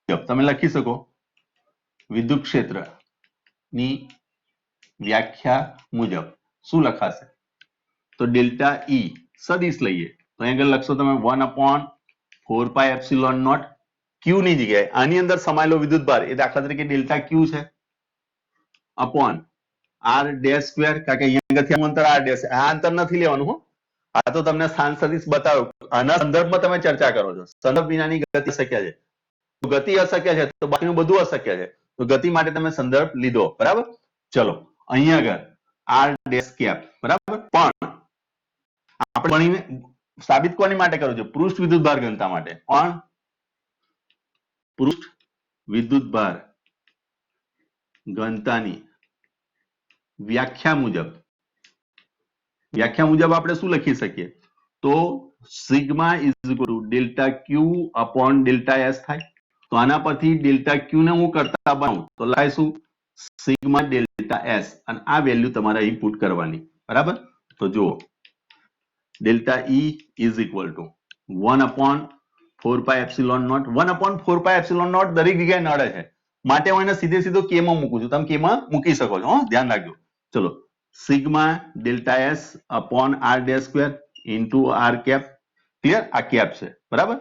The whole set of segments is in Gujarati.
તમે લખી શકો વિદ્યુત ક્ષેત્રની વ્યાખ્યા મુજબ શું લખાશે? તો ડેલ્ટા ઈ સદિશ લઈએ તો અહીં આગળ લખશો તમે 1/4πε0 ક્યુ ની જગ્યાએ આની અંદર સમાયેલો વિદ્યુતભાર એ દાખલા તરીકે ડેલ્ટા ક્યુ છે અપોન આર ડેશ સ્ક્વેર, કારણ કે અહીંયા આગળથી આનું અંતર આર ડેશ, આ અંતર નથી લેવાનું હો, આ તો તમને સ્થાન સદિશ બતાવ્યો, આના સંદર્ભમાં તમે ચર્ચા કરો છો. સંદર્ભ વિનાની ગતિ શક્ય છે, ગતિ અશક્ય છે તો બાકીનું બધું અશક્ય છે, તો ગતિ માટે તમે સંદર્ભ લીધો. બરાબર, ચલો અહીંયા આગળ આર ડેશ કેપ, બરાબર, પણ આપણે ભણીને સાબિત કોની માટે કરવું છે? પૃષ્ઠ વિદ્યુતભાર ઘનતા માટે. પણ પૃષ્ઠ વિદ્યુતભાર ઘનતાની વ્યાખ્યા મુજબ આપણે શું લખી શકીએ? તો sigma is equal to delta Q upon delta S થાય. તો આના પરથી ડેલ્ટા ક્યુ ને હું કરતા બનાવું તો લખાઈશું સિગ્મા ડેલ્ટા એસ, અને આ વેલ્યુ તમારે અહીં પુટ કરવાની. બરાબર, તો જુઓ delta E is equal to 1/4πε0. 1/4πε0 દરેક જગ્યાએ નડે છે માટે હું એને સીધો કે માં મૂકું છું. તમે કે માં મૂકી શકો છો, ધ્યાન રાખજો. ચલો sigma delta S upon R dash square into R cap. Clear? આ કેપ છે. બરાબર,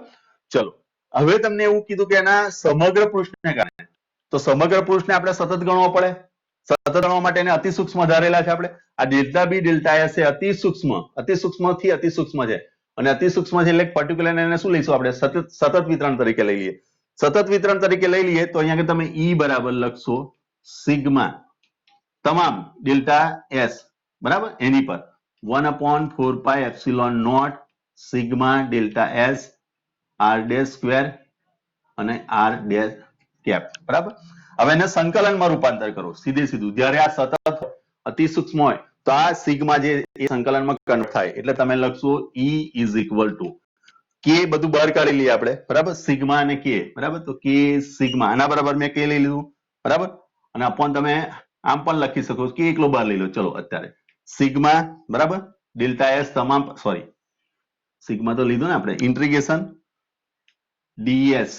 ચલો હવે તમને એવું કીધું કે એના સમગ્ર પૃષ્ઠને કારણે, તો સમગ્ર પૃષ્ઠને આપણે સતત ગણવો પડે. સતત ગણવા માટે એને અતિ સૂક્ષ્મ ધારેલા છે આપણે. આ ડેલ્ટા બી ડેલ્ટા એસ એ અતિ સૂક્ષ્મ થી અતિ સૂક્ષ્મ છે, અને અતિ સૂક્ષ્મ છે એટલે પર્ટિક્યુલર એને શું લઈશું આપણે? સતત વિતરણ તરીકે લઈ લઈએ. સતત વિતરણ તરીકે લઈ લઈએ તો અહીંયા તમે ઈ બરાબર લખશો સિગ્મા તમામ ડેલ્ટા એસ, બરાબર, એની પર 1/4πε0 sigma delta S R dash square અને આર ડેશ કેપ. બરાબર, હવે એને સંકલનમાં રૂપાંતર કરો સીધું. જ્યારે આ સતત અતિ સૂક્ષ્મ હોય તો આ સિગ્મા જે એ સંકલનમાં કન્વર્ટ થાય, એટલે તમે લખશો ઈ ઇઝ ઇક્વલ ટુ કે, બધું બહાર કાઢી લઈએ આપણે. બરાબર, સિગ્મા અને કે. બરાબર, તો કે સિગ્મા આના બરાબર મેં કે લઈ લીધું. બરાબર, અને અપોન તમે આમ પણ લખી શકો કે એકલો બહાર લઈ લો. ચલો અત્યારે સિગ્મા, બરાબર, ડેલ્ટા એસ તમામ, સોરી સિગ્મા તો લીધું ને આપણે, integration DS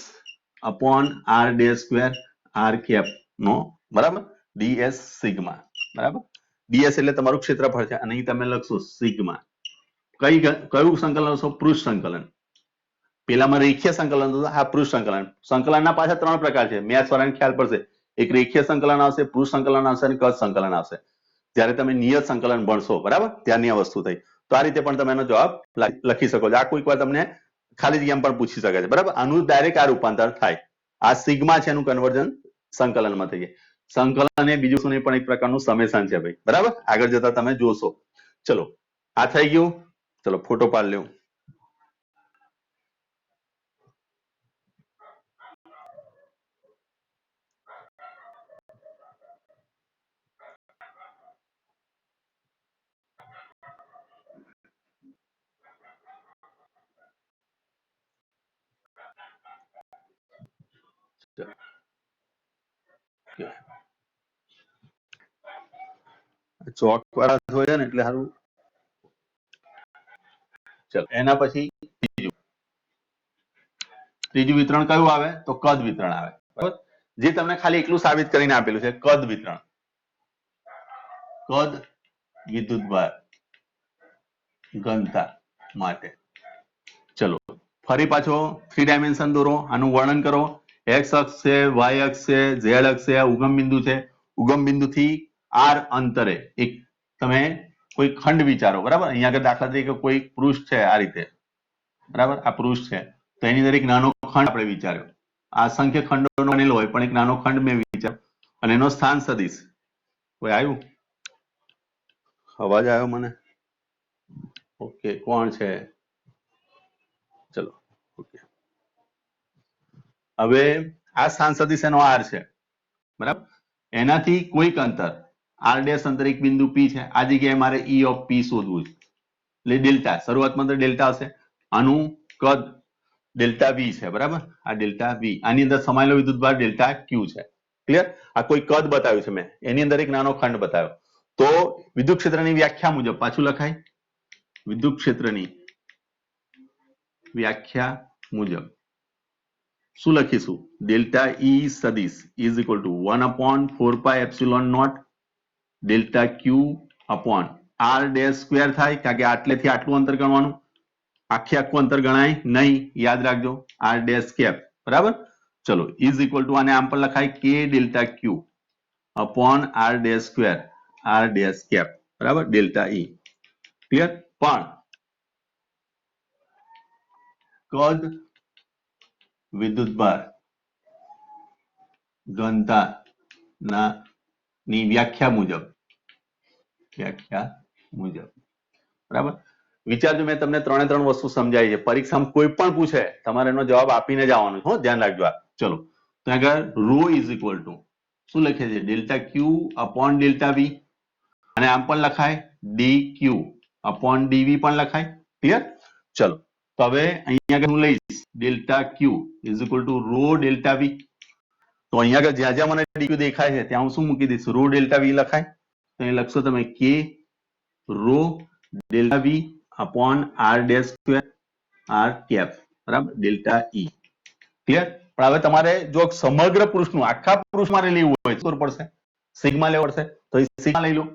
upon R dash square R cap નો, બરાબર, ડીએસ સિગ્મા. બરાબર, ડીએસ એટલે તમારું ક્ષેત્રફળ છે, અને અહીં તમે લખશો સિગ્મા. કયું સંકલન લખશો? પૃષ્ઠ સંકલન. પેલામાં રેખીય સંકલન હતું, આ પૃષ્ઠ સંકલન. સંકલનના પાછા 3 પ્રકાર છે, મેથ્સ વાળાને ખ્યાલ પડશે. એક રેખીય સંકલન આવશે, પૃષ્ઠ સંકલન આવશે અને કદ સંકલન આવશે. જ્યારે તમે નિયત સંકલન ભણશો, બરાબર, ત્યારની આ વસ્તુ થઈ. તો આ રીતે પણ તમે એનો જવાબ લખી શકો છો. આ કોઈક વાર તમને ખાલી જગ્યામાં પણ પૂછી શકે છે. બરાબર, આનું ડાયરેક્ટ આ રૂપાંતર થાય. આ સિગ્મા છે એનું કન્વર્ઝન સંકલનમાં થઈ જાય. સંકલન એ બીજું શું નહીં પણ એક પ્રકારનું સમેશન છે ભાઈ. બરાબર, આગળ જતા તમે જોશો. ચલો આ થઈ ગયું. ચલો ફોટો પાડ લ્યો. ચોક વાળા હોય ને એટલે સારું. ચલો એના પછી ત્રીજું વિતરણ કયું આવે? તો કદ વિતરણ આવે. બરાબર, જે તમને ખાલી એટલું સાબિત કરીને આપેલું છે, કદ વિતરણ. કદ વિદ્યુતભાર ઘનતા માટે. ચલો ફરી પાછો 3 ડાયમેન્શન દોરો, આનું વર્ણન કરો. એક્સ અક્ષ છે, વાય અક્ષ છે, ઝેડ અક્ષ છે, ઉગમ બિંદુ છે. ઉગમ બિંદુ થી આર અંતરે એક તમે કોઈ ખંડ વિચારો. બરાબર, અહીંયા આગળ દાખલા તરીકે કોઈ પૃષ્ઠ છે આ રીતે. બરાબર, આ પૃષ્ઠ છે તો એની અંદર એક નાનો ખંડ આપણે વિચાર્યો. આ અસંખ્ય ખંડોનો બનેલો હોય પણ એક નાનો ખંડ મેં વિચાર્યો, અને એનો સ્થાન સદિશ. કોઈ આવ્યું? અવાજ આવ્યો મને? ઓકે, કોણ છે? ચલો ઓકે. હવે આ સ્થાન સદિશ એનો આર છે. બરાબર, એનાથી કોઈક અંતર આર ડેશ અંતર એક બિંદુ પી છે. આ જગ્યાએ મારે ઈ ઓફ પી શોધવું છે, એટલે ડેલ્ટા શરૂઆતમાં તો ડેલ્ટા હશે. આનું કદ ડેલ્ટા વી છે. બરાબર, આ ડેલ્ટા વી, આની અંદર સમાયેલો વિદ્યુતભાર ડેલ્ટા ક્યુ છે. ક્લિયર? આ કોઈ કદ બતાવ્યું છે મેં, એની અંદર એક નાનો ખંડ બતાવ્યો. તો વિદ્યુત ક્ષેત્રની વ્યાખ્યા મુજબ પાછું લખાય. વિદ્યુત ક્ષેત્રની વ્યાખ્યા મુજબ શું લખીશું? ડેલ્ટા ઈ સદિશ is equal to 1/4π0 delta Q upon R dash square થાય, કારણ કે આટલેથી આટલું અંતર ગણવાનું, આખું અંતર ગણાય નહીં, યાદ રાખજો, આર ડેશ કેપ, બરાબર. ચલો ઇઝ ઇક્વલ ટુ આને આમ પણ લખાય કે delta Q upon R dash square R dash cap, બરાબર, ડેલ્ટા ઈ. ક્લિયર? પણ કદ વિદ્યુતભાર ઘનતા ની વ્યાખ્યા મુજબ બરાબર. વિચારજો, મેં તમને ત્રણે ત્રણ વસ્તુ સમજાવી છે. પરીક્ષામાં કોઈ પણ પૂછે તમારે એનો જવાબ આપીને જ આવવાનો છે, ધ્યાન રાખજો. આ ચલો તો આગળ રો ઇઝ ઇક્વલ ટુ શું લખીએ છીએ? Delta Q upon delta V, અને આમ પણ લખાય ડી ક્યુ અપોન ડીવી પણ લખાય. ક્લિયર? ચલો તો હવે અહીંયા હું લઈશ delta Q is equal to rho delta V. તો અહીંયા આગળ જ્યાં જ્યાં મને ડીક્યુ દેખાય છે ત્યાં હું શું મૂકી દઈશ? રો ડેલ્ટા વી લખાય. તો અહીં લખશો તમે કે rho delta V upon R dash square R cap, બરાબર, ડેલ્ટા ઈ. ક્લિયર? પણ હવે તમારે જો સમગ્ર પૃષ્ઠનું આખા પૃષ્ઠ મારે લેવું હોય તો પડશે સિગ્મા લેવું પડશે. તો સિગ્મા લઈ લો.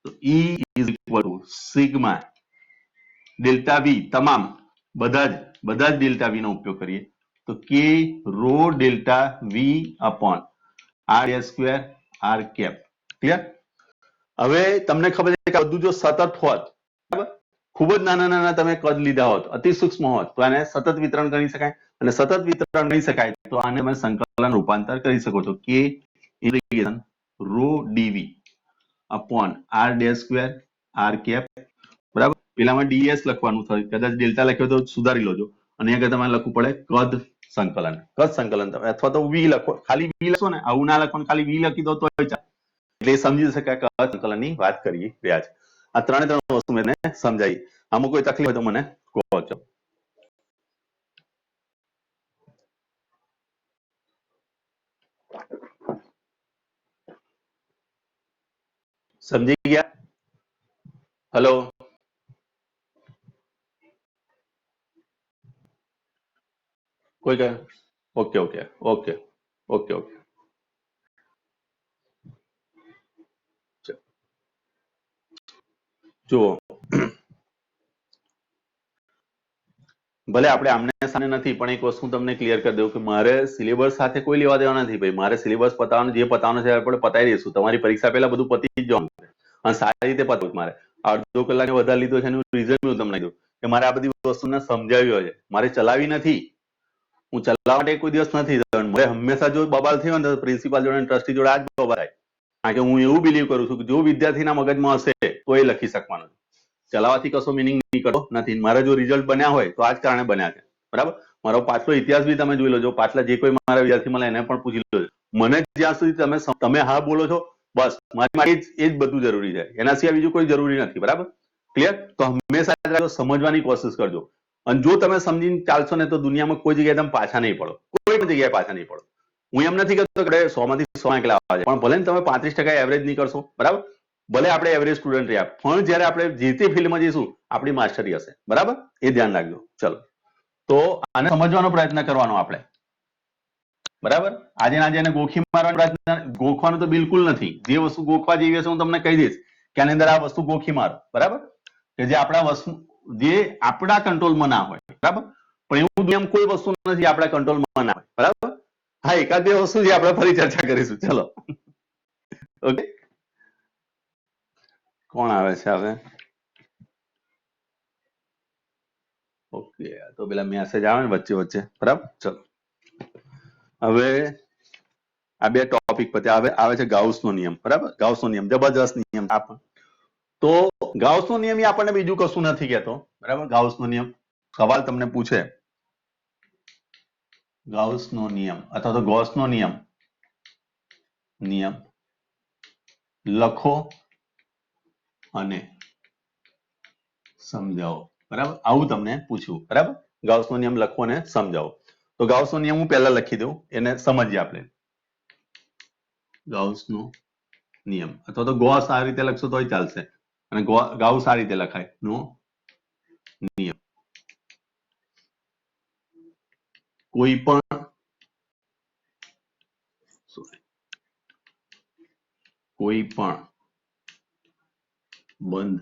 તો E is equal to sigma delta V, તમામ બધા જ ડેલ્ટા વી નો ઉપયોગ કરીએ તો કે rho delta V upon R dash square R cap. Clear? હવે તમને ખબર છે કે બધું જો સતત હોત, બરાબર, ખૂબ જ નાના નાના તમે કદ લીધા હોત, અતિ સૂક્ષ્મ હોત, તો આને સતત વિતરણ ગણી શકાય. અને સતત વિતરણ ગણી શકાય તો આને તમે સંકલન રૂપાંતર કરી શકો છો. કે integration rho DV upon R dash square R cap, બરાબર. પેલામાં ડીએસ લખવાનું થયું, કદાચ ડેલ્ટા લખ્યો તો સુધારી લોજો. અને આગળ તમારે લખવું પડે કદ સંકલન. તમે અથવા તો વી લખો, ખાલી વી લખો ને, આવું ના લખો, ખાલી વી લખી દો તો એટલે એ સમજી શકાય કે કદ સંકલન ની વાત કરી રહ્યા છે. આ ત્રણે ત્રણ વસ્તુ મેં સમજાવી. આમાં કોઈ તકલીફ હોય તો મને કહો છો. સમજી ગયા? હેલો, કોઈ કહે? Okay okay okay okay okay. જુઓ, ભલે આપણે આમને સામે નથી, પણ એક વસ્તુ તમને ક્લિયર કરી દઉં કે મારે સિલેબસ સાથે કોઈ લેવા દેવા નથી ભાઈ. મારે સિલેબસ પતાવવાનું, જે પતાવવાનું છે આપણે પતાવી દઈશું. તમારી પરીક્ષા પહેલા બધું પતી જ જવાનું છે અને સારી રીતે પતવું. મારે અડધો કલાક વધારે લીધો છે એનું રીઝન હું તમને કહ્યું કે મારે આ બધી વસ્તુને સમજાવી હોય છે. મારે ચલાવી નથી, હું ચલાવવા માટે કોઈ દિવસ નથી. મારે હંમેશા જો બબાલ થયો ને તો પ્રિન્સિપાલ જોડે ટ્રસ્ટી જોડે આ જ બબાલ થાય. કારણ કે હું એવું બિલીવ કરું છું કે જો વિદ્યાર્થીના મગજમાં હશે તો એ લખી શકવાનું. ચલાવવાથી કશો મિનિંગ નીકળતો નથી. મારા જો રિઝલ્ટ બન્યા હોય તો આ જ કારણે બન્યા છે, બરાબર. મારો પાછલો ઇતિહાસ બી તમે જોઈ લેજો. પાછલા જે કોઈ મારા વિદ્યાર્થી મળે એને પણ પૂછી લેજો. મને જ્યાં સુધી તમે હા બોલો છો, બસ મારી માટે એ જ બધું જરૂરી છે. એના સિવાય બીજું કોઈ જરૂરી નથી, બરાબર. ક્લિયર? તો હંમેશા સમજવાની કોશિશ કરજો. અને જો તમે સમજીને ચાલશો ને તો દુનિયામાં કોઈ જગ્યાએ તમે પાછા નહીં પડો. કોઈ પણ જગ્યાએ પાછા નહીં પડો. હું એમ નથી કહેતો કે 100 માંથી 100 એકલા આવે, પણ ભલે તમે 35% એવરેજ નહીં કરશો, બરાબર. ભલે આપણે એવરેજ સ્ટુડન્ટ રહ્યા, પણ જયારે આપણે જે તે ફિલ્ડમાં જઈશું આપણી માસ્ટરી હશે, બરાબર. એ ધ્યાન રાખજો. ચલો તો આને સમજવાનો પ્રયત્ન કરવાનો આપણે, બરાબર. આજે ના જેને ગોખી મારવાનો પ્રયત્ન, ગોખવાનું તો બિલકુલ નથી. જે વસ્તુ ગોખવા જેવી હશે હું તમને કહી દઈશ કે આની અંદર આ વસ્તુ ગોખી મારો, બરાબર. કે જે આપણા કંટ્રોલમાં ના હોય, બરાબર. પણ એવું એમ કોઈ વસ્તુ નથી આપણા કંટ્રોલમાં ના હોય, બરાબર. હા, એકાદ બે વસ્તુ જે આપણે ફરી ચર્ચા કરીશું. ચલો ઓકે. કોણ આવે છે હવે? ઓકે, તો પેલા મેસેજ આવે ને વચ્ચે વચ્ચે, બરાબર. ચલો હવે આ બે ટોપિક પછી આવે છે ગાઉસનો નિયમ, બરાબર. ગાઉસનો નિયમ જબરજસ્ત નિયમ. તો ગાઉસનો નિયમ એ આપણને બીજું કશું નથી કહેતો, બરાબર. ગાઉસનો નિયમ સવાલ તમને પૂછે, ગાઉસનો નિયમ અથવા તો ગૌસનો નિયમ લખો અને સમજાવો, બરાબર. આવું તમને પૂછ્યું, બરાબર. ગાઉસનો નિયમ લખો અને સમજાવો. તો ગાઉસનો નિયમ હું પહેલા લખી દઉં, એને સમજીએ આપણે. ગાઉસનો નિયમ અથવા તો ગૌસ આ રીતે લખશો તોય ચાલશે, અને ગાઉસ આ રીતે લખાય, નો નિયમ. કોઈ પણ કોઈ પણ બંધ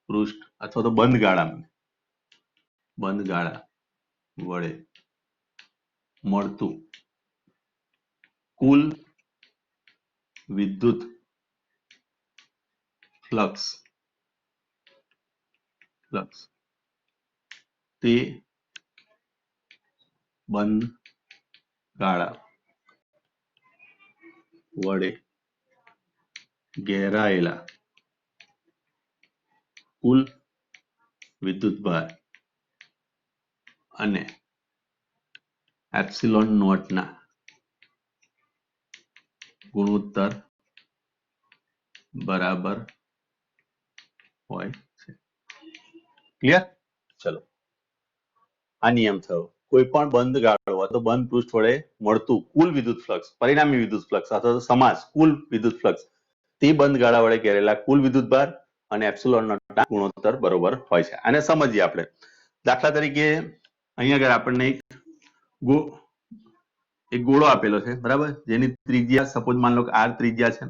પૃષ્ઠ અથવા તો બંધ ગાળા વડે મળતું કુલ વિદ્યુત ફ્લક્સ તે બંધ ગાળા વડે ઘેરાયેલા કુલ વિદ્યુતભાર અને એપ્સિલોન નોટના ગુણોત્તર બરાબર હોય છે. ક્લિયર? ચલો, આ નિયમ થયો. કોઈ પણ બંધ ગાળો અથવા તો બંધ પૃષ્ઠ વડે મળતું કુલ વિદ્યુત ફ્લક્સ, પરિણામી વિદ્યુત ફ્લક્સ અથવા તો સમાસ કુલ વિદ્યુત ફ્લક્સ તે બંધ ગાળા વડે ઘેરેલા કુલ વિદ્યુતભાર અને એપ્સિલોન નોટના ગુણોત્તર બરોબર હોય છે. આને સમજીએ આપણે. દાખલા તરીકે અહીંયા આગળ આપણને એક ગોળો આપેલો છે, બરાબર, જેની ત્રિજ્યા સપોઝ માન લો કે r ત્રિજ્યા છે.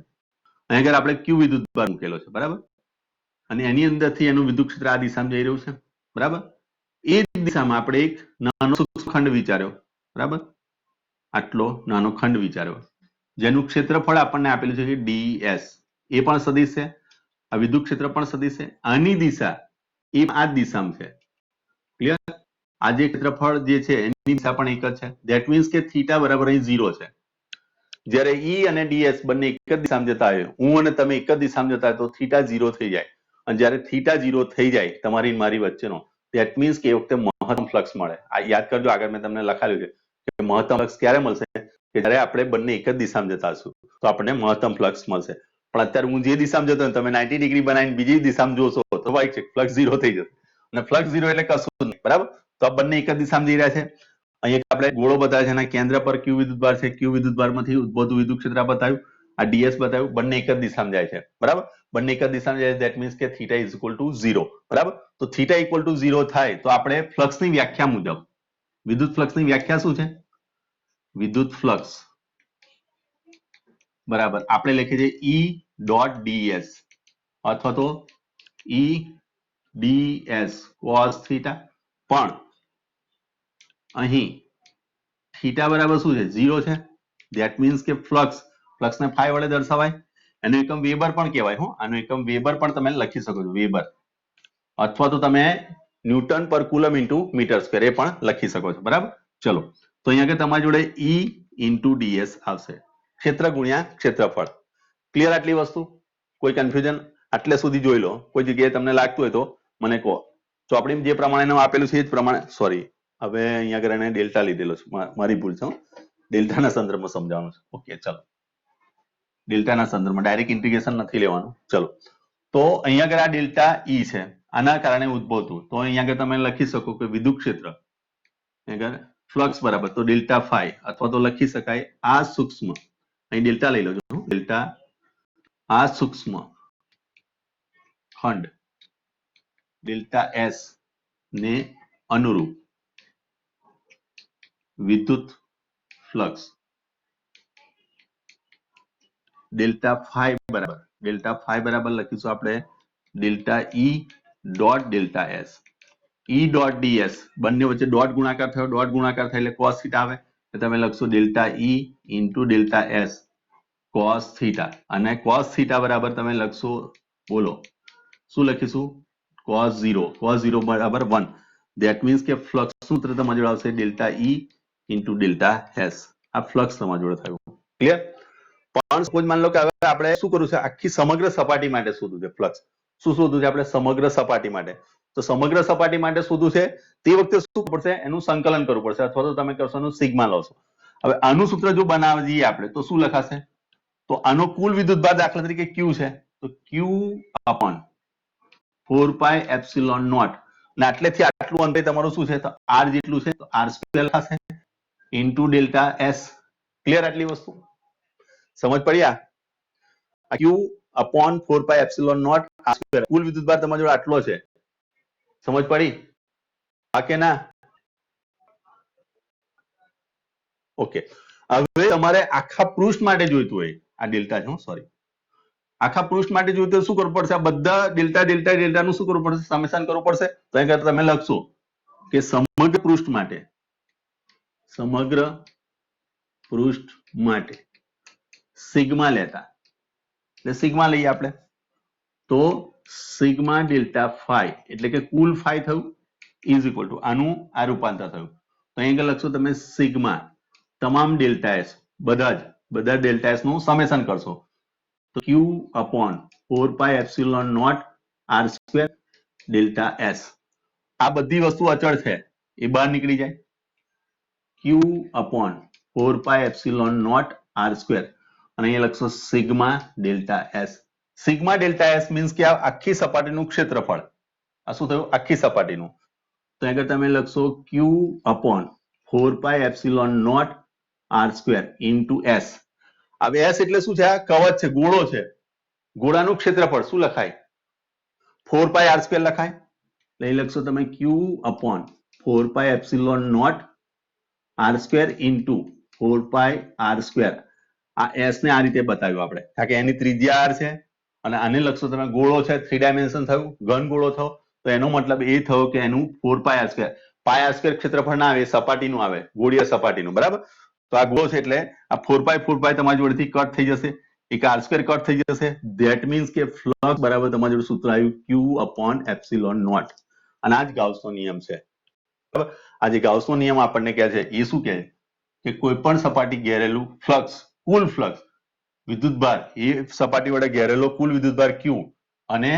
અહીંયા આગળ આપણે q વિદ્યુતભાર મૂકેલો છે, બરાબર, અને એની અંદરથી એનું વિદ્યુત ક્ષેત્ર આ દિશામાં જઈ રહ્યું છે, બરાબર. એ જ દિશામાં આપણે એક નાનો સૂક્ષ્મ ખંડ વિચાર્યો, બરાબર, આટલો નાનો ખંડ વિચાર્યો, જેનું ક્ષેત્રફળ આપણને આપેલું છે કે ds. એ પણ સદિશ છે, આ વિદ્યુત ક્ષેત્ર પણ સદિશ છે. આની દિશા એ આ જ દિશામાં છે. ક્લિયર? આ જે ક્ષેત્રફળ જે છે એની દિશા પણ એક જ છે. ધેટ મીન્સ કે થીટા બરાબર અહીં 0 છે. જ્યારે E અને ds બંને એક જ દિશામાં જતા હોય, હું અને તમે એક જ દિશામાં જતા હોય, તો થીટા 0 થઈ જાય. અને જ્યારે થીટા 0 થઈ જાય તમારી મારી વચ્ચેનો, ધેટ મીન્સ કે એ વખતે મહત્તમ ફ્લક્સ મળે. આ યાદ કરજો, આગળ મેં તમને લખાવ્યું છે કે મહત્તમ ફ્લક્સ ક્યારે મળશે? કે જ્યારે આપણે બંને એક જ દિશામાં જતા હશું તો આપણને મહત્તમ ફ્લક્સ મળશે. પણ અત્યારે હું જે દિશામાં જતો હોય તમે 90 ડિગ્રી બનાવીને બીજી દિશામાં જોશો તો વાઈટ છે, ફ્લક્સ 0 થઈ જશે. અને ફ્લક્સ 0 એટલે કશું નહીં, બરાબર. તો આ બંને એક જ દિશામાં જઈ રહ્યા છે. અહીંયા આપણે ગોળો બતાવ્યો છે, એના કેન્દ્ર પર q વિદ્યુતભાર છે. q વિદ્યુતભારમાંથી ઉદ્ભવતું વિદ્યુત ક્ષેત્ર બતાવ્યું, આ ds બતાવ્યું. બંને એક જ દિશામાં જાય છે, બરાબર. બંને એક જ દિશામાં જાય, ધેટ મીન્સ કે થીટા ઇઝ ઇક્વલ ટુ 0, બરાબર. તો થીટા ઇક્વલ ટુ 0 થાય તો આપણે ફ્લક્સની વ્યાખ્યા મુજબ, વિદ્યુત ફ્લક્સની વ્યાખ્યા શું છે? વિદ્યુત ફ્લક્સ બરાબર આપણે લખીએ છીએ E ડોટ ds અથવા તો E ds cos થીટા. પણ અહીં થીટા બરાબર શું છે? 0 છે. ધેટ મીન્સ કે ફ્લક્સને ફાઈ વડે દર્શાવાય. એનો એકમ વેબર પણ કહેવાય. આનો એકમ વેબર પણ તમે લખી શકો છો, વેબર, અથવા તો તમે ન્યૂટન પર કુલમ ઇન્ટુ મીટર સ્ક્વેર એ પણ લખી શકો છો, બરાબર. ચલો, તો અહીંયા તમારી જોડે E ઇન્ટુ ds આવશે, ક્ષેત્ર ગુણ્યા ક્ષેત્રફળ. ક્લિયર આટલી વસ્તુ? કોઈ કન્ફ્યુઝન? આટલે સુધી જોઈ લો. કોઈ જગ્યાએ તમને લાગતું હોય તો મને કહો. ચોપડીમાં જે પ્રમાણે આપેલું છે એ જ પ્રમાણે, સોરી, હવે અહીંયા આગળ એને ડેલ્ટા લીધેલો છે, મારી ભૂલ છે. ડેલ્ટાના સંદર્ભમાં સમજાવવાનું છે. ઓકે, ચલો, ડેલ્ટાના સંદર્ભમાં, ડાયરેક્ટ ઇન્ટિગ્રેશન નથી લેવાનું. ચલો, તો અહીંયા આગળ આ ડેલ્ટા E છે, આના કારણે ઉદ્ભવતું. તો અહીંયા આગળ તમે લખી શકો કે વિદ્યુત ક્ષેત્ર ફ્લક્સ બરાબર તો ડેલ્ટા ફાઈ, અથવા તો લખી શકાય આ સૂક્ષ્મ, અહીં ડેલ્ટા લઈ લો છો, ડેલ્ટા આ સૂક્ષ્મ ખંડ ડેલ્ટા S ને અનુરૂપ વિદ્યુત ફ્લક્સ ડેલ્ટા ફાઈ બરાબર લખીશું આપણે delta E dot delta S. E dot ds બંને વચ્ચે ડોટ ગુણાકાર થયો, એટલે cos થીટા આવે. તમે લખશો delta E into delta S cos theta. અને cos થીટા બરાબર તમે લખશો, બોલો શું લખીશું? cos 0 બરાબર 1. ધેટ મીન્સ કે ફ્લક્સ સૂત્ર તમારી જોડે આવશે delta E into delta S. આ ફ્લક્સ તમારી જોડે થયું. ક્લિયર? પણ સપોઝ માન લો કે હવે આપણે શું કરવું છે, આખી સમગ્ર સપાટી માટે શોધવું છે ફ્લક્સ. શું શોધવું છે આપણે? સમગ્ર સપાટી માટે. તો સમગ્ર સપાટી માટે શોધવું છે તે વખતે શું પડશે? એનું સંકલન કરવું પડશે, અથવા તો તમે કરશો એનું સિગ્મા લોશો. હવે આનું સૂત્ર જો બનાવીએ આપણે તો શું લખાશે? તો આનો કુલ વિદ્યુતભાર દાખલા તરીકે Q છે, તો Q upon 4 pi epsilon naught, અને આટલેથી આટલું અંતર તમારું શું છે? તો R જેટલું છે, તો R સ્ક્વેર થશે ઇન્ટુ ડેલ્ટા S. ક્લિયર આટલી વસ્તુ? સમજ પડી? આ Q upon 4 pi epsilon naught R square, કુલ વિદ્યુતભાર તમારી જોડે આટલો છે. સમજ પડી? હા કે ના? ઓકે, હવે તમારે આખા પૃષ્ઠ માટે જોઈતું હોય આ ડેલ્ટા છે, સોરી, આખા પૃષ્ઠ માટે જોઈતું હોય શું કરવું પડશે? આ બધા ડેલ્ટા ડેલ્ટા ડેલ્ટાનું શું કરવું પડશે? સમેશન કરવું પડશે. તો અહીં કરતા તમે લખશો કે સમગ્ર પૃષ્ઠ માટે સિગ્મા લેતા, એટલે સિગ્મા લઈએ આપણે, તો સિગ્મા ડેલ્ટા ફાઈ એટલે કે કુલ ફાઈ થયું ઇઝ ઇક્વલ ટુ આનું આ રૂપાંતર થયું. તો અહીં લખશો તમે સિગ્મા તમામ ડેલ્ટા એસ, બધા ડેલ્ટા એસ નું સમેશન કરશો તો Q upon 4 pi epsilon naught R square delta S. આ બધી વસ્તુ અચળ છે એ બહાર નીકળી જાય. Q upon 4 pi epsilon naught R square અને અહીંયા લખશો sigma delta S. Sigma delta S means કે આ આખી સપાટીનું ક્ષેત્રફળ. આ શું થયું? આખી સપાટીનું. તો આગળ તમે લખશો Q upon 4 pi epsilon naught R square into S. હવે એસ એટલે શું છે? આ કવચ છે, ગોળો છે. ગોળાનું ક્ષેત્રફળ શું લખાય? 4 પાઈ આર સ્ક્વેર લખાય. લઈ લખશો તમે Q upon 4 pi epsilon naught R square into 4 pi R square. આ એસ ને આ રીતે બતાવ્યું આપણે, કારણ કે એની ત્રિજ્યા આર છે અને આને લખશો તમે ગોળો છે, 3 ડાયમેન્શન થયું, ઘન ગોળો થયો. તો એનો મતલબ એ થયો કે એનું 4 પાઈ આર સ્ક્વેર. પાઈ આર સ્ક્વેર ક્ષેત્રફળ ના આવે, સપાટીનું આવે, ગોળીય સપાટીનું, બરાબર. તો આ ગોળો છે એટલે આ 4 પાઈ તમારી જોડેથી કટ થઈ જશે, એક આર સ્ક્વેર કટ થઈ જશે. ધેટ મીન્સ કે ફ્લક્સ બરાબર તમારી જોડે સૂત્ર આવ્યું ક્યુ અપોન એપ્સિલોન નોટ. અને આ જ ગાઉસનો નિયમ છે, બરાબર. આ જે ગાઉસનો નિયમ આપણને કહે છે એ શું કહે છે કે કોઈ પણ સપાટી ઘેરેલું ફ્લક્સ, કુલ ફ્લક્સ વિદ્યુતભાર એ સપાટી વડે ઘેરેલો કુલ વિદ્યુતભાર ક્યુ અને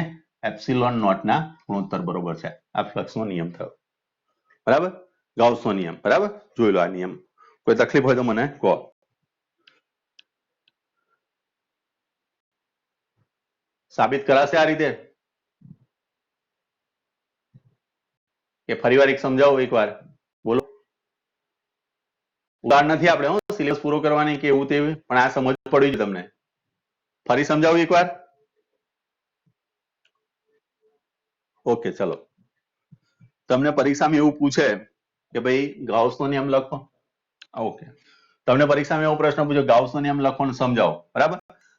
એપ્સિલોન નોટ ના ગુણોત્તર બરોબર છે. આ ફ્લક્સનો નિયમ થયો, બરાબર, ગાઉસનો નિયમ, બરાબર. જોઈ લો આ નિયમ. કોઈ તકલીફ હોય તો મને કહો. સાબિત કરાશે આ રીતે કે ફરીવાર એક સમજાવો, એકવાર બોલો. ઉદાહરણ નથી આપણે સિલેબસ પૂરો કરવાની કે એવું તેવું, પણ આ સમજ પડી જ તમને. ફરી સમજાવું એકવાર. ઓકે, ચલો. તમને પરીક્ષામાં એવું પૂછે કે ભાઈ ગાઉસનો નિયમ લખો. ઓકે, તમને પરીક્ષામાં એવો પ્રશ્ન પૂછ્યો ગાઉસનો નિયમ લખો અને સમજાવો, બરાબર.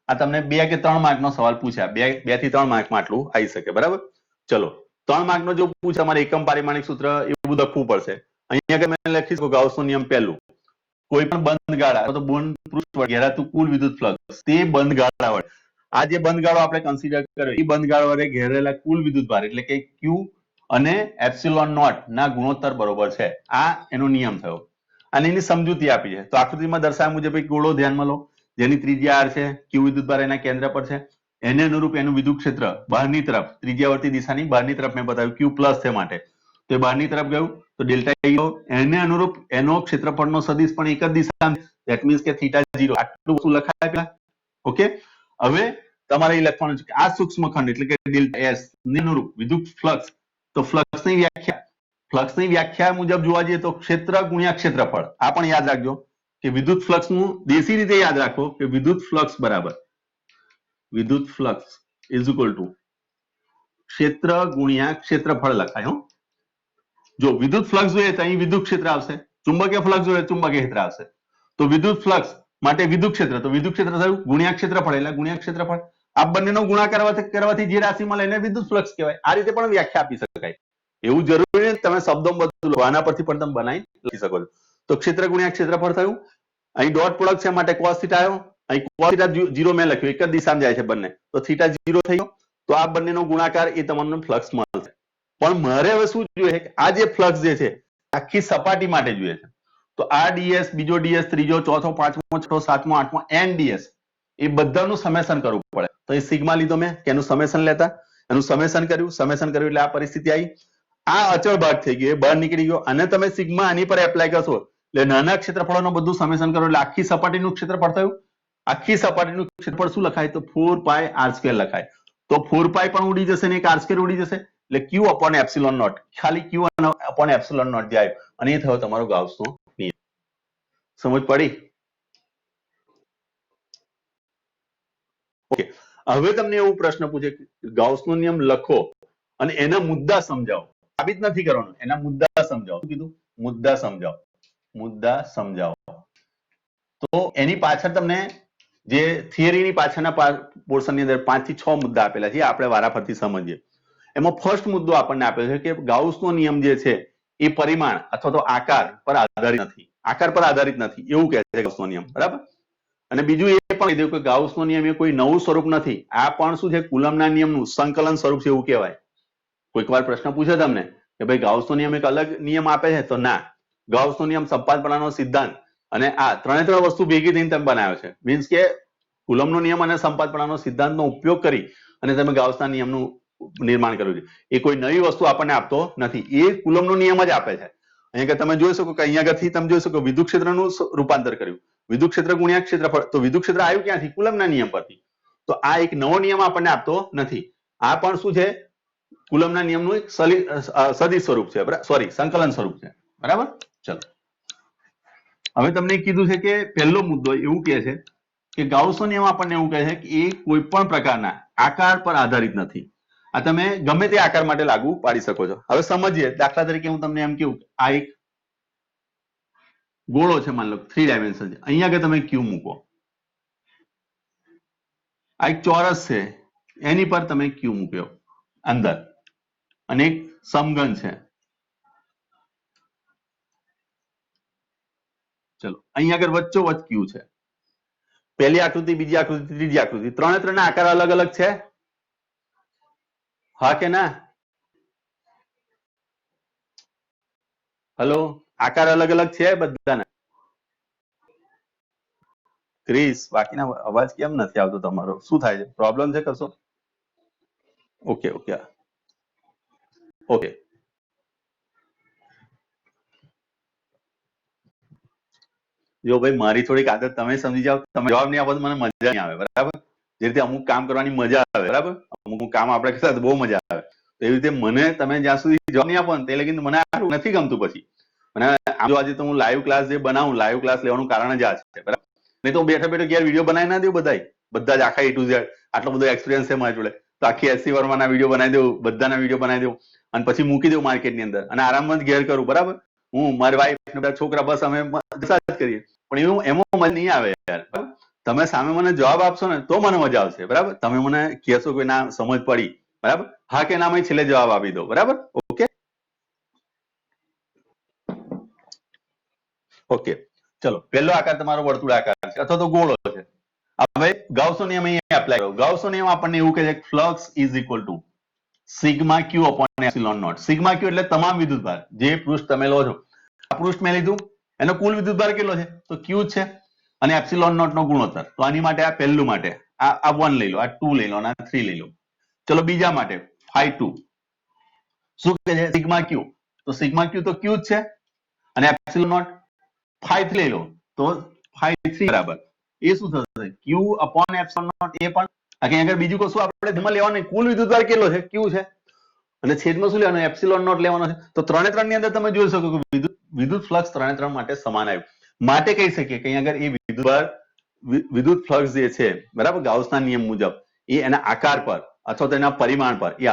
આ તમને 2 કે 3 માર્કનો સવાલ પૂછ્યા, 2 થી 3 માર્કમાં આટલું આવી શકે, બરાબર. ચલો, 3 માર્કનો જો પૂછે તમારે એકમ પારિમાણિક સૂત્ર એવું લખવું પડશે. અહીંયા કે મેં લખીશ ગાઉસનો નિયમ પહેલું, કોઈ પણ બંધ ગાળા તો બંધ પૃષ્ઠ વડે ઘેરાતું કુલ વિદ્યુત ફ્લક્સ તે બંધ ગાળા વડે, આ જે બંધ ગાળો આપણે કન્સિડર કર્યો એ બંધ ગાળા વડે ઘેરેલા કુલ વિદ્યુતભાર એટલે કે ક્યુ અને એપ્સિલોન નોટ ના ગુણોત્તર બરોબર છે. આ એનો નિયમ થયો અને એની સમજૂતી આપી છે. તો આકૃતિમાં દર્શાવ્યા મુજબ એક ગોળો ધ્યાનમાં લો, જેની ત્રિજ્યા આર છે, ક્યુ વિદ્યુતભાર એના કેન્દ્ર પર છે, એને અનુરૂપ એનું વિદ્યુત ક્ષેત્ર બહારની તરફ, ત્રિજ્યાવર્તી દિશાની બહારની તરફ મેં બતાવ્યું ક્યુ પ્લસ છે માટે, તો એ બહારની તરફ ગયું તો ડેલ્ટા ગયો, એને અનુરૂપ એનો ક્ષેત્રફળનો સદિશ પણ એક જ દિશામાં, ધેટ મીન્સ કે θ 0. આટલું શું લખાય પેલા? ઓકે. હવે તમારે એ લખવાનું છે કે આ સૂક્ષ્મ ખંડ એટલે કે ડેલ્ટા એસ ને અનુરૂપ વિદ્યુત ફ્લક્સ. તો ફ્લક્સની વ્યાખ્યા મુજબ જોવા જઈએ તો ક્ષેત્ર ગુણ્યા ક્ષેત્રફળ. આ પણ યાદ રાખજો કે વિદ્યુત ફ્લક્સનું દેશી રીતે યાદ રાખો કે વિદ્યુત ફ્લક્સ બરાબર વિદ્યુત ફ્લક્સ ઇઝ ઇક્વલ ટુ ક્ષેત્ર ગુણ્યા ક્ષેત્રફળ લખાય. જો વિદ્યુત ફ્લક્સ જોઈએ તો અહીં વિદ્યુત ક્ષેત્ર આવશે, ચુંબકીય ફ્લક્સ જોઈએ ચુંબકીય ક્ષેત્ર આવશે. તો વિદ્યુત ફ્લક્સ માટે વિદ્યુત ક્ષેત્ર, તો વિદ્યુત ક્ષેત્ર થયું ગુણ્યા ક્ષેત્રફળ એટલે ગુણ્યા ક્ષેત્રફળ. આ બંનેનો ગુણાકાર કરવાથી જે રાશિ મળે એને વિદ્યુત ફ્લક્સ કહેવાય. આ રીતે પણ વ્યાખ્યા આપી શકાય, એવું જરૂરી નથી તમે શબ્દો બદલો, આના પરથી પણ તમે બનાવી લખી શકો છો. તો ક્ષેત્ર ગુણ્યા ક્ષેત્રફળ થયું. અહીં ડોટ પ્રોડક્ટ છે માટે cos θ આવ્યો, અહીં cos θ 0 મેં લખ્યું, એક જ દિશામાં જાય છે બંને, તો θ 0 થઈ ગયો. તો આ બંનેનો ગુણાકાર એ તમને ફ્લક્સ મળશે. પણ મારે હવે શું જોઈએ કે આ જે ફ્લક્સ જે છે આખી સપાટી માટે જોઈએ છે. તો આ ડીએસ, બીજો ડીએસ, ત્રીજો, ચોથો, પાંચમો, છઠ્ઠો, સાતમો, આઠમો એન ડીએસ એ બધાનું સમેશન કરવું પડે. તો એ સિગ્મા લીધો મેં કે એનું સમેશન લેતા, એનું સમેશન કર્યું એટલે આ પરિસ્થિતિ આવી. આ અચળ ભાગ થઈ ગયો, બહાર નીકળી ગયો. અને તમે સિગ્મા આની પર એપ્લાય કરશો એટલે નાના ક્ષેત્રફળોનું બધું સમેશન કરો એટલે આખી સપાટીનું ક્ષેત્રફળ થયું. આખી સપાટીનું ક્ષેત્રફળ શું લખાય? તો 4 પાઈ આર સ્ક્વેર લખાય. તો 4 પાઈ પણ ઉડી જશે ને એક આર સ્ક્વેર ઉડી જશે એટલે ક્યુ અપોન એપ્સિલોન નોટ, ખાલી ક્યુ અપોન એપ્સિલોન નોટ જાય અને એ થયો તમારો ગાઉસનો નિયમ. સમજ પડી? ઓકે. હવે તમને એવો પ્રશ્ન પૂછે કે ગાઉસનો નિયમ લખો અને એના મુદ્દા સમજાવો. સાબિત નથી કરવાનું, એના મુદ્દા સમજાવો. શું કીધું? મુદ્દા સમજાવો. તો એની પાછળ તમને જે થિયરીની પાછળના પોર્શનની અંદર 5 થી 6 મુદ્દા આપેલા છે, આપણે વારાફરતી સમજીએ. એમાં ફર્સ્ટ મુદ્દો આપણને આપેલો છે કે ગાઉસનો નિયમ જે છે એ પરિમાણ અથવા તો આકાર પર આધારિત નથી. આકાર પર આધારિત નથી એવું કહે છે ગાઉસનો નિયમ, બરાબર. અને બીજું એ પણ કીધું કે ગાઉસનો નિયમ એ કોઈ નવું સ્વરૂપ નથી. આ પણ શું છે, કુલમના નિયમનું સંકલન સ્વરૂપ છે એવું કહેવાય. કોઈક વાર પ્રશ્ન પૂછે તમને કે ભાઈ ગાઉસનો નિયમ એક અલગ નિયમ આપે છે, તો ના, ગાઉસનો નિયમ સંપાતપણાનો સિદ્ધાંત અને આ ત્રણે ત્રણ વસ્તુ ભેગી થઈને તમે બનાવ્યો છે. મીન્સ કે કુલમનો નિયમ અને સંપાતપણાનો સિદ્ધાંતનો ઉપયોગ કરી અને તમે ગાઉસના નિયમનું નિર્માણ કર્યું છે. એ કોઈ નવી વસ્તુ આપણને આપતો નથી, એ કુલમનો નિયમ જ આપે છે. અહીંયા તમે જોઈ શકો કે અહીંયા આગળથી તમે જોઈ શકો વિદ્યુત ક્ષેત્રનું રૂપાંતર કર્યું, વિદ્યુત ક્ષેત્ર ગુણ્યા ક્ષેત્રફળ, તો વિદ્યુત ક્ષેત્ર આવ્યું ક્યાંથી? કુલમના નિયમ પરથી. તો આ એક નવો નિયમ આપણને આપતો નથી. આ પણ શું છે, કુલમના નિયમનું એક સદિશ સ્વરૂપ છે, સોરી સંકલન સ્વરૂપ છે, બરાબર. ચલો, હવે તમને કીધું છે કે પહેલો મુદ્દો એવું કહે છે કે ગાઉસનો નિયમ આપણને એવું કહે છે કે એ કોઈ પણ પ્રકારના આકાર પર આધારિત નથી. આ તમે ગમે તે આકાર માટે લાગુ પાડી શકો છો. હવે સમજીએ, દાખલા તરીકે હું તમને એમ કહું, આ એક ગોળો છે, માની લો 3 ડાયમેન્શન છે, અહીંયા આગળ તમે ક્યુ મૂકો. આ એક ચોરસ છે, એની પર તમે ક્યુ મૂક્યો અંદર, અને એક સમઘન છે. ચલો, અહીંયા આગળ વચ્ચોવચ્ચ ક્યુ છે. પહેલી આકૃતિ, બીજી આકૃતિ, ત્રીજી આકૃતિ, ત્રણે ત્રણ આકાર અલગ અલગ છે, હા કે ના? હલો, આકાર અલગ અલગ છે બધાના? ક્રિસ, બાકીના અવાજ કેમ નથી આવતો તમારો? શું થાય છે? પ્રોબ્લેમ છે કશો? Okay okay okay. જો ભાઈ, મારી થોડીક આદત તમે સમજી જાઓ, તમે જવાબ નહીં આપો તો મને મજા નહીં આવે, બરાબર. જે રીતે અમુક કામ કરવાની મજા આવે, બરાબર, અમુક કામ આપણે કરતા બહુ મજા આવે, તો એવી રીતે મને તમે જ્યાં સુધી જવાબ નહીં આપો ને તે લગી મને નથી ગમતું. પછી મને જો આજે તો હું લાઈવ ક્લાસ જે બનાવું, લાઈવ ક્લાસ લેવાનું કારણ જ આ છે, બરાબર. નહીં તો બેઠા બેઠો ઘેર વિડીયો બનાવી ના દેવું, બધા જ આખા A to Z, આટલો બધો એક્સપિરિયન્સ છે મારી જોડે, તો આખી 80 વર્માના વિડીયો બનાવી દેવું, બધાના વિડીયો બનાવી દેવું અને પછી મૂકી દેવું માર્કેટની અંદર અને આરામમાં જ ઘેર કરું, બરાબર. હું, મારી વાઈફ, બધા છોકરા, બસ અમે જ કરીએ. પણ એવું એમાં મજા નહીં આવે યાર. તમે સામે મને જવાબ આપશો ને તો મને મજા આવશે, બરાબર. તમે મને કહેશો કે ના સમજ પડી, બરાબર, હા કે ના, છેલ્લે જવાબ આપી દો, બરાબર. Okay okay. ચલો, પહેલો આકાર તમારો વર્તુળાકાર છે અથવા તો ગોળો છે. હવે ગાઉસનો નિયમ અહીંયા એપ્લાય કરો. ગાઉસનો નિયમ આપણને એવું કહે છે કે flux is equal to sigma Q upon epsilon naught. Sigma Q એટલે તમામ વિદ્યુતભાર, જે પૃષ્ઠ તમે લો છો, આ પૃષ્ઠ મેં લીધું, એનો કુલ વિદ્યુતભાર કેટલો છે? તો ક્યુ છે, અને એપ્સિલોન નોટ નો ગુણોત્તર. તો આની માટે, આ પહેલું માટે આ 1 લઈ લો, આ 2 લઈ લો, અને આ 3 લઈ લો. ચલો, બીજા માટે φ2 શું કહે છે? સિગ્મા ક્યુ. તો સિગ્મા ક્યુ તો ક્યુ જ છે, અને એપ્સિલોન નોટ φ3 લઈ લો, તો φ3 બરાબર એ શું થશે? ક્યુ અપોન એપ્સિલોન નોટ. એ પણ અહીં આગળ બીજું કશું આપણે ધ્યાનમાં લેવાનું નહીં, કુલ વિદ્યુતભાર કેટલો છે? ક્યુ છે, અને છેદમાં શું લેવાનું? એપ્સિલોન નોટ લેવાનો છે. તો ત્રણે ત્રણ ની અંદર તમે જોઈ શકો કે વિદ્યુત ફ્લક્સ ત્રણે ત્રણ માટે સમાન આવ્યું. માટે કહી શકીએ કે અહીં આગળ એ વિદ્યુત ફ્લક્સ જે છે, બરાબર, ગાઉસના નિયમ મુજબ એ એના આકાર પર અથવા તો એના પરિમાણ પર એ